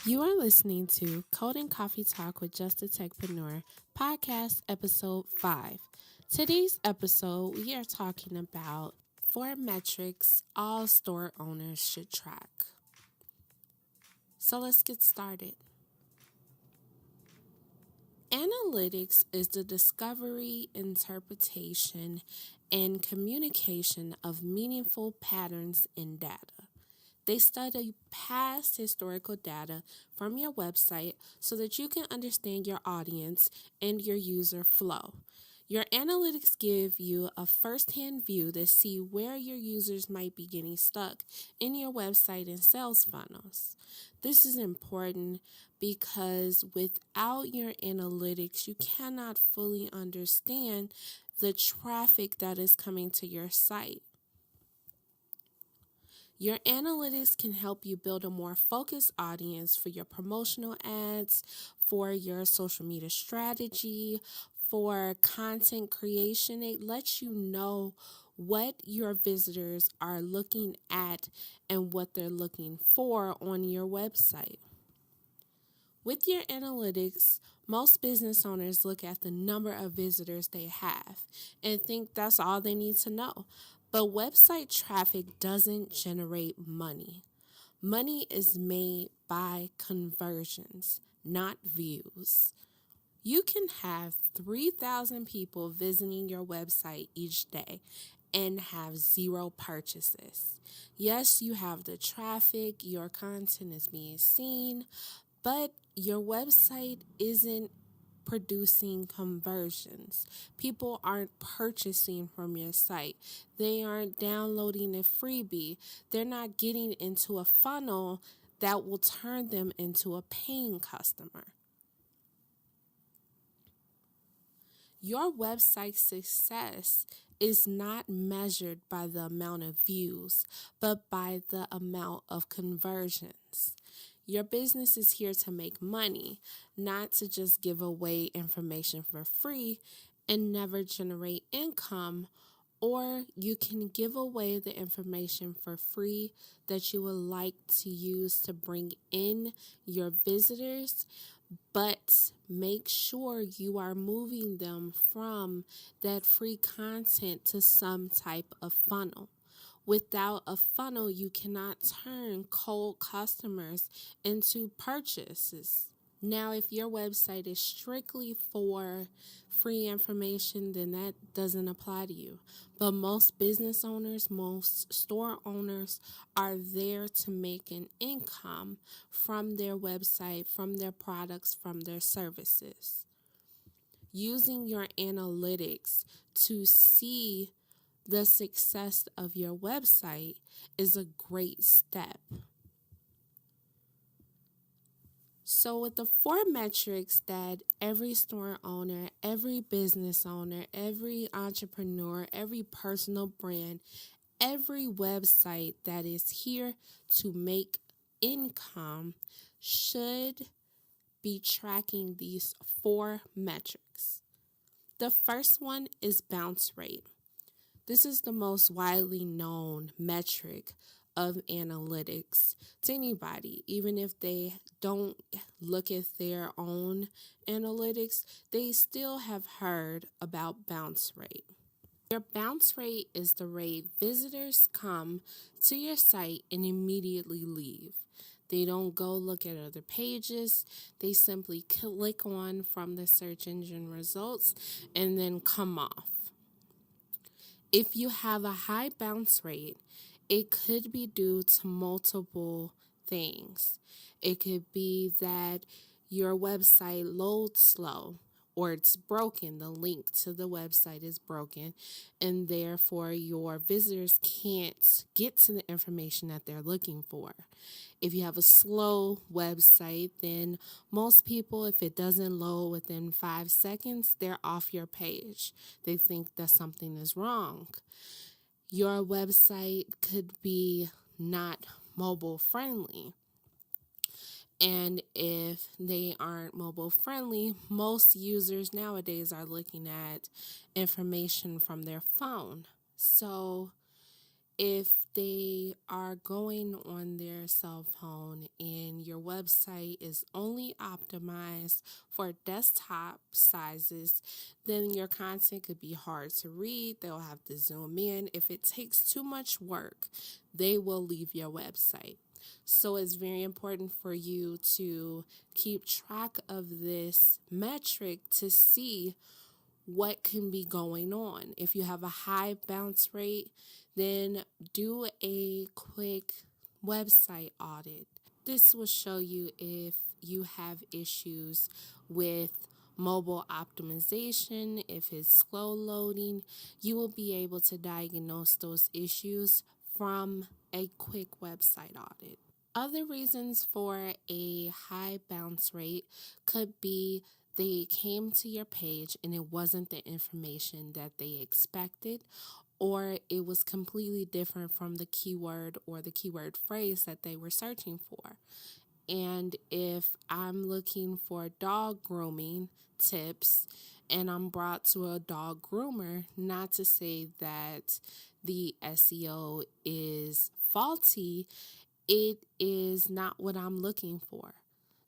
You are listening to Code and Coffee Talk with Just a Techpreneur, podcast episode 5. Today's episode, we are talking about 4 metrics all store owners should track. So let's get started. Analytics is the discovery, interpretation, and communication of meaningful patterns in data. They study past historical data from your website so that you can understand your audience and your user flow. Your analytics give you a first-hand view to see where your users might be getting stuck in your website and sales funnels. This is important because without your analytics, you cannot fully understand the traffic that is coming to your site. Your analytics can help you build a more focused audience for your promotional ads, for your social media strategy, for content creation. It lets you know what your visitors are looking at and what they're looking for on your website. With your analytics, most business owners look at the number of visitors they have and think that's all they need to know. But website traffic doesn't generate money. Money is made by conversions, not views. You can have 3,000 people visiting your website each day and have 0 purchases. Yes, you have the traffic, your content is being seen, but your website isn't producing conversions. People aren't purchasing from your site. They aren't downloading a freebie. They're not getting into a funnel that will turn them into a paying customer. Your website success is not measured by the amount of views, but by the amount of conversions. Your business is here to make money, not to just give away information for free and never generate income. Or you can give away the information for free that you would like to use to bring in your visitors, but make sure you are moving them from that free content to some type of funnel. Without a funnel, you cannot turn cold customers into purchases. Now, if your website is strictly for free information, then that doesn't apply to you. But most business owners, most store owners are there to make an income from their website, from their products, from their services. Using your analytics to see the success of your website is a great step. So with the 4 metrics that every store owner, every business owner, every entrepreneur, every personal brand, every website that is here to make income should be tracking these 4 metrics. The first one is bounce rate. This is the most widely known metric of analytics to anybody. Even if they don't look at their own analytics, they still have heard about bounce rate. Your bounce rate is the rate visitors come to your site and immediately leave. They don't go look at other pages. They simply click on from the search engine results and then come off. If you have a high bounce rate, it could be due to multiple things. It could be that your website loads slow or it's broken. The link to the website is broken, and therefore your visitors can't get to the information that they're looking for. If you have a slow website, then most people, if it doesn't load within 5 seconds, they're off your page. They think that something is wrong. Your website could be not mobile friendly. And if they aren't mobile friendly, most users nowadays are looking at information from their phone. So If they are going on their cell phone and your website is only optimized for desktop sizes, then your content could be hard to read. They'll have to zoom in. If it takes too much work, they will leave your website. So it's very important for you to keep track of this metric to see what can be going on. If you have a high bounce rate, then do a quick website audit. This will show you if you have issues with mobile optimization, if it's slow loading. You will be able to diagnose those issues from a quick website audit. Other reasons for a high bounce rate could be they came to your page and it wasn't the information that they expected, or it was completely different from the keyword or the keyword phrase that they were searching for. And if I'm looking for dog grooming tips and I'm brought to a dog groomer, not to say that the SEO is faulty, it is not what I'm looking for.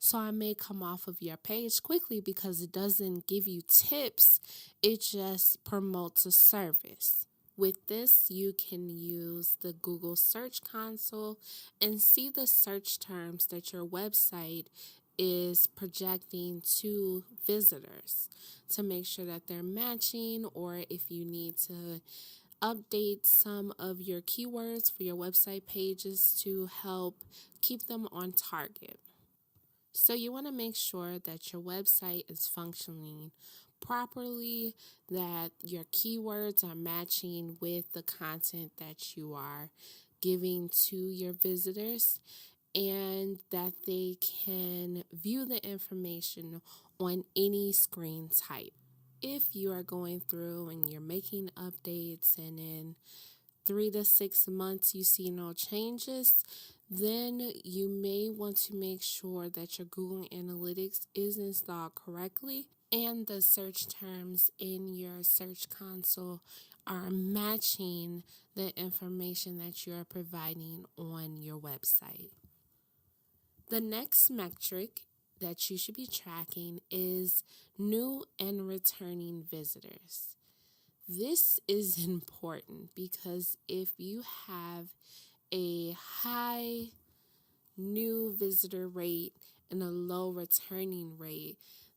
So I may come off of your page quickly because it doesn't give you tips, it just promotes a service. With this, you can use the Google Search Console and see the search terms that your website is projecting to visitors to make sure that they're matching, or if you need to update some of your keywords for your website pages to help keep them on target. So you want to make sure that your website is functioning properly, that your keywords are matching with the content that you are giving to your visitors, and that they can view the information on any screen type. If you are going through and you're making updates and in 3 to 6 months you see no changes, then you may want to make sure that your Google Analytics is installed correctly and the search terms in your search console are matching the information that you're providing on your website. The next metric that you should be tracking is new and returning visitors. This is important because if you have a high new visitor rate and a low returning rate,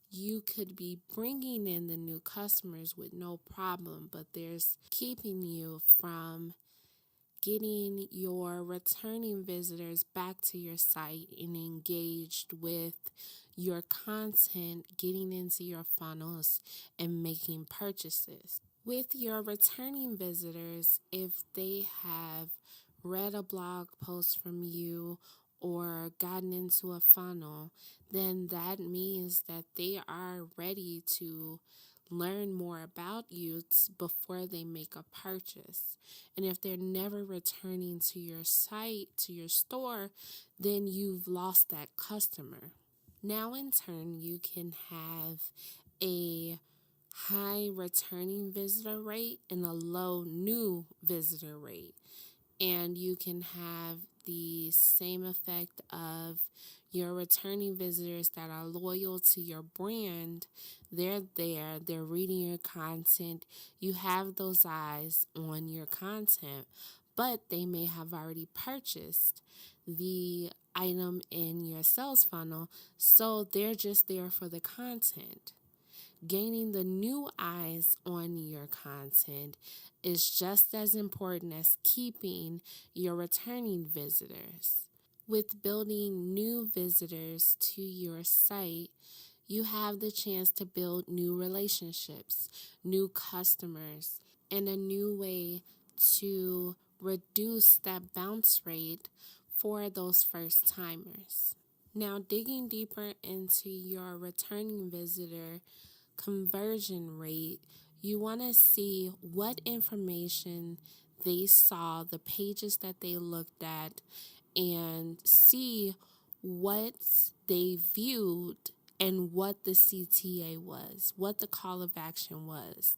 you could be bringing in the new customers with no problem, but there's keeping you from getting your returning visitors back to your site and engaged with your content, getting into your funnels and making purchases. With your returning visitors, if they have read a blog post from you or gotten into a funnel, then that means that they are ready to learn more about you before they make a purchase. And if they're never returning to your site, to your store, then you've lost that customer. Now, in turn, you can have a high returning visitor rate and a low new visitor rate. And you can have the same effect of your returning visitors that are loyal to your brand. They're there, they're reading your content. You have those eyes on your content, but they may have already purchased the item in your sales funnel, so they're just there for the content. Gaining the new eyes on your content is just as important as keeping your returning visitors. With building new visitors to your site, you have the chance to build new relationships, new customers, and a new way to reduce that bounce rate for those first timers. Now, digging deeper into your returning visitor conversion rate, you want to see what information they saw, the pages that they looked at, and see what they viewed and what the CTA was, what the call of action was.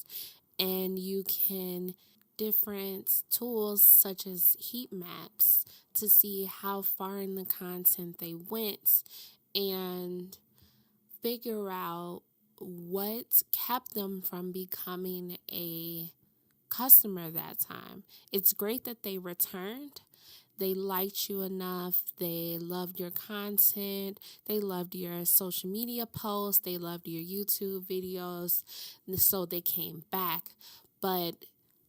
And you can different tools such as heat maps to see how far in the content they went and figure out what kept them from becoming a customer that time. It's great that they returned. They liked you enough. They loved your content. They loved your social media posts. They loved your YouTube videos. So they came back. But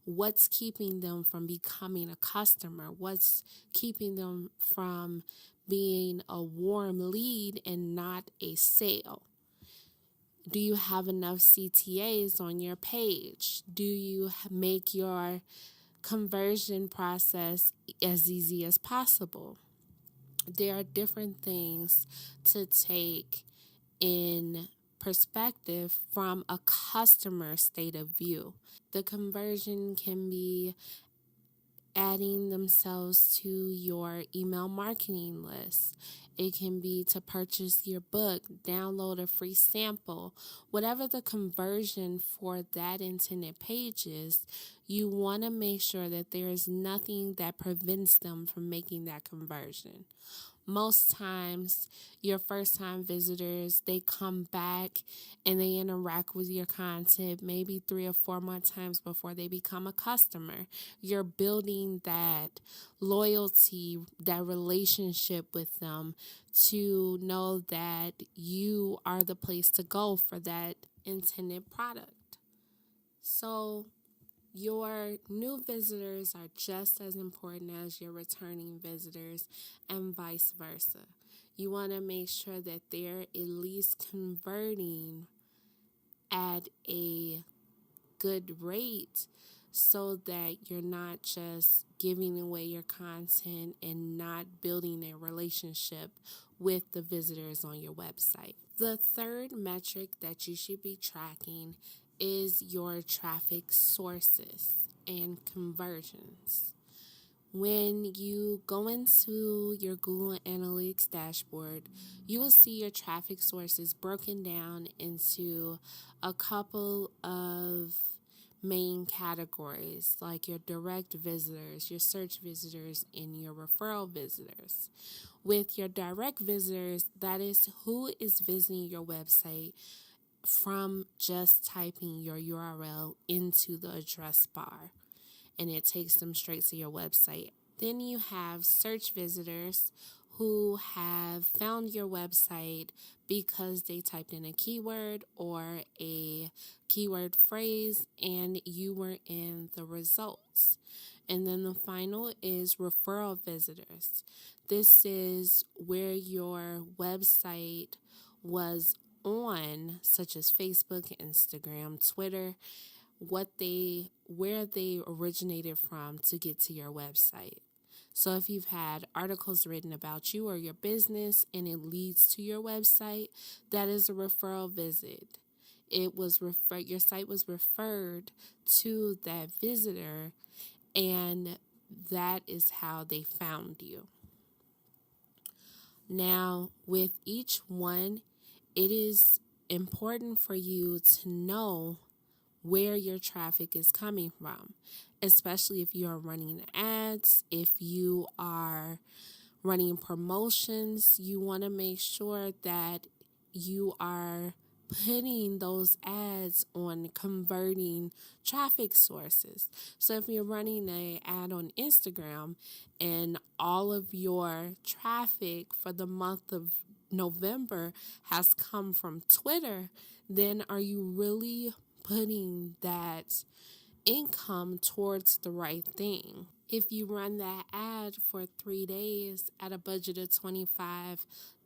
what's keeping them from becoming a customer? What's keeping them from being a warm lead and not a sale? Do you have enough CTAs on your page? Do you make your conversion process as easy as possible? There are different things to take in perspective from a customer state of view. The conversion can be adding themselves to your email marketing list. It can be to purchase your book, download a free sample. Whatever the conversion for that intended page is, you want to make sure that there is nothing that prevents them from making that conversion. Most times, your first-time visitors, they come back and they interact with your content maybe 3 or 4 more times before they become a customer. You're building that loyalty, that relationship with them to know that you are the place to go for that intended product. So, your new visitors are just as important as your returning visitors and vice versa. You want to make sure that they're at least converting at a good rate so that you're not just giving away your content and not building a relationship with the visitors on your website. The third metric that you should be tracking is your traffic sources and conversions. When you go into your Google Analytics dashboard, you will see your traffic sources broken down into a couple of main categories, like your direct visitors, your search visitors, and your referral visitors. With your direct visitors, that is who is visiting your website from just typing your URL into the address bar, and it takes them straight to your website. Then you have search visitors who have found your website because they typed in a keyword or a keyword phrase and you were in the results. And then the final is referral visitors. This is where your website was on, such as Facebook, Instagram, Twitter, where they originated from to get to your website. So if you've had articles written about you or your business and it leads to your website, that is a referral visit. Your site was referred to that visitor, and that is how they found you. Now, with each one, it is important for you to know where your traffic is coming from, especially if you are running ads, if you are running promotions. You want to make sure that you are putting those ads on converting traffic sources. So if you're running an ad on Instagram and all of your traffic for the month of November has come from Twitter, then are you really putting that income towards the right thing? If you run that ad for 3 days at a budget of $25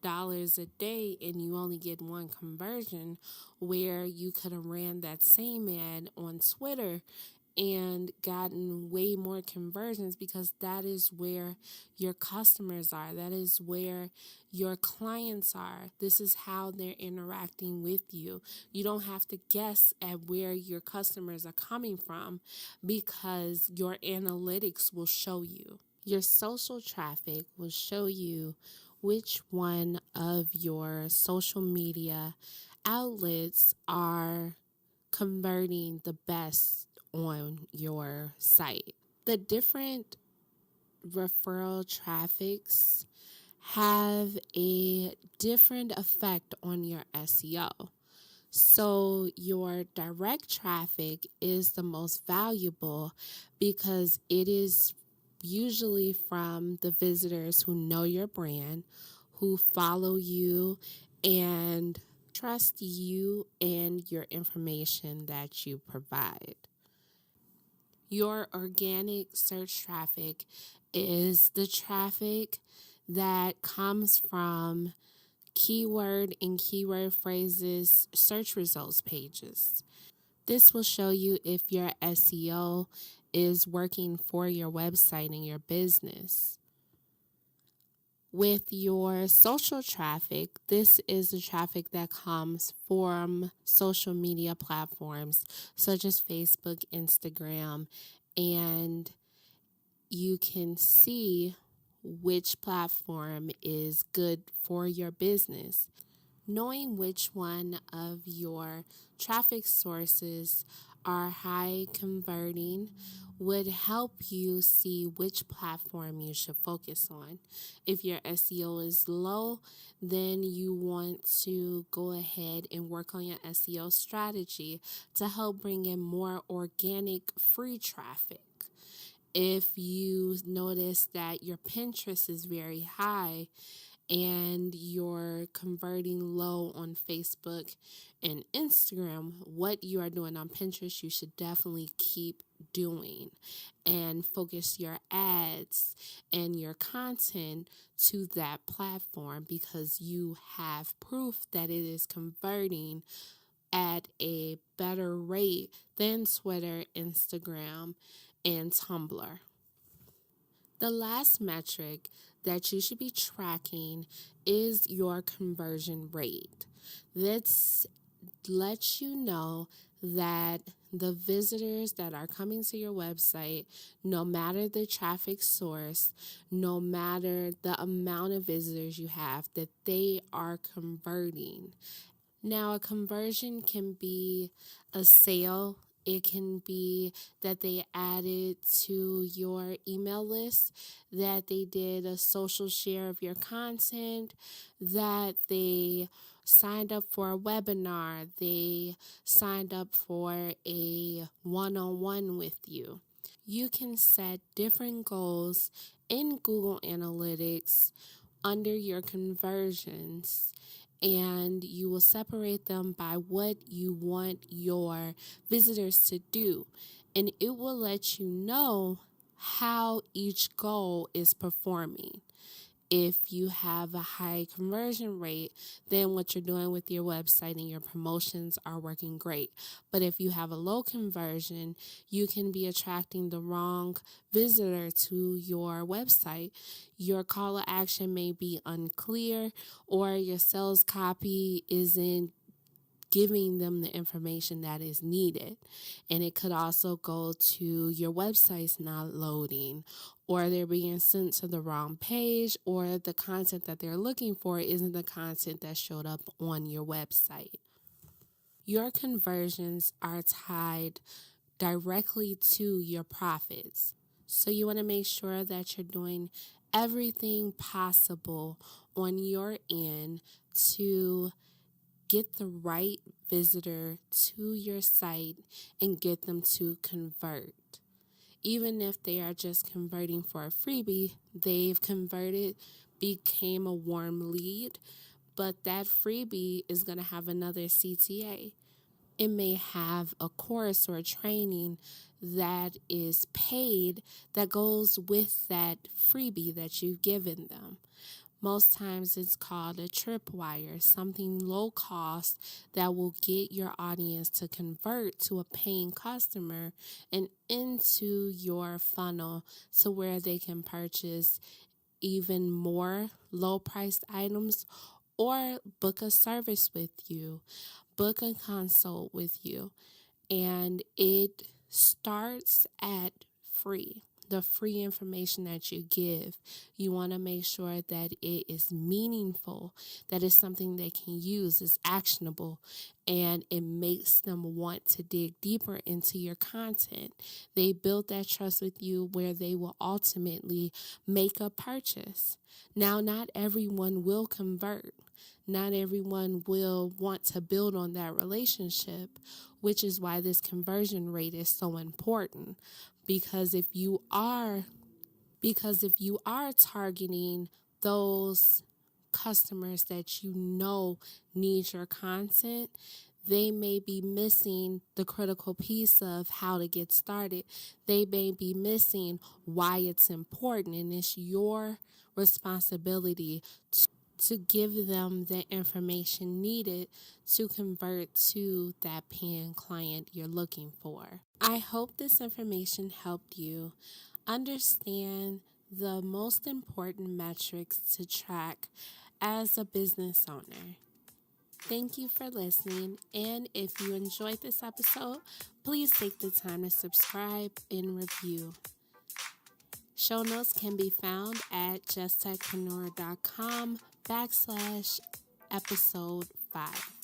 a day and you only get one conversion, where you could have ran that same ad on Twitter and gotten way more conversions, because that is where your customers are. That is where your clients are. This is how they're interacting with you. You don't have to guess at where your customers are coming from, because your analytics will show you. Your social traffic will show you which one of your social media outlets are converting the best on your site. The different referral traffics have a different effect on your SEO. So your direct traffic is the most valuable because it is usually from the visitors who know your brand, who follow you, and trust you and your information that you provide. Your organic search traffic is the traffic that comes from keyword and keyword phrases search results pages. This will show you if your SEO is working for your website and your business. With your social traffic, this is the traffic that comes from social media platforms such as Facebook, Instagram, and you can see which platform is good for your business. Knowing which one of your traffic sources are high converting would help you see which platform you should focus on. If your SEO is low, then you want to go ahead and work on your SEO strategy to help bring in more organic free traffic. If you notice that your Pinterest is very high and you're converting low on Facebook and Instagram, what you are doing on Pinterest, you should definitely keep doing and focus your ads and your content to that platform because you have proof that it is converting at a better rate than Twitter, Instagram, and Tumblr. The last metric that you should be tracking is your conversion rate. This lets you know that the visitors that are coming to your website, no matter the traffic source, no matter the amount of visitors you have, that they are converting. Now, a conversion can be a sale. It can be that they added to your email list, that they did a social share of your content, that they signed up for a webinar, they signed up for a one-on-one with you. You can set different goals in Google Analytics under your conversions, and you will separate them by what you want your visitors to do. And it will let you know how each goal is performing. If you have a high conversion rate, then what you're doing with your website and your promotions are working great. But if you have a low conversion, you can be attracting the wrong visitor to your website. Your call to action may be unclear, or your sales copy isn't giving them the information that is needed. And it could also go to your website's not loading, or they're being sent to the wrong page, or the content that they're looking for isn't the content that showed up on your website. Your conversions are tied directly to your profits. So you want to make sure that you're doing everything possible on your end to get the right visitor to your site and get them to convert. Even if they are just converting for a freebie, they've converted, became a warm lead, but that freebie is going to have another CTA. It may have a course or a training that is paid that goes with that freebie that you've given them. Most times it's called a tripwire, something low cost that will get your audience to convert to a paying customer and into your funnel to where they can purchase even more low priced items or book a service with you, book a consult with you. And it starts at free. the free information that you give. You want to make sure that it is meaningful, that it's something they can use, is actionable, and it makes them want to dig deeper into your content. They build that trust with you where they will ultimately make a purchase. Now, not everyone will convert. Not everyone will want to build on that relationship, which is why this conversion rate is so important. Because if you are targeting those customers that you know need your content, they may be missing the critical piece of how to get started. They may be missing why it's important, and it's your responsibility to give them the information needed to convert to that paying client you're looking for. I hope this information helped you understand the most important metrics to track as a business owner. Thank you for listening, and if you enjoyed this episode, please take the time to subscribe and review. Show notes can be found at justtechpreneur.com/episode 5.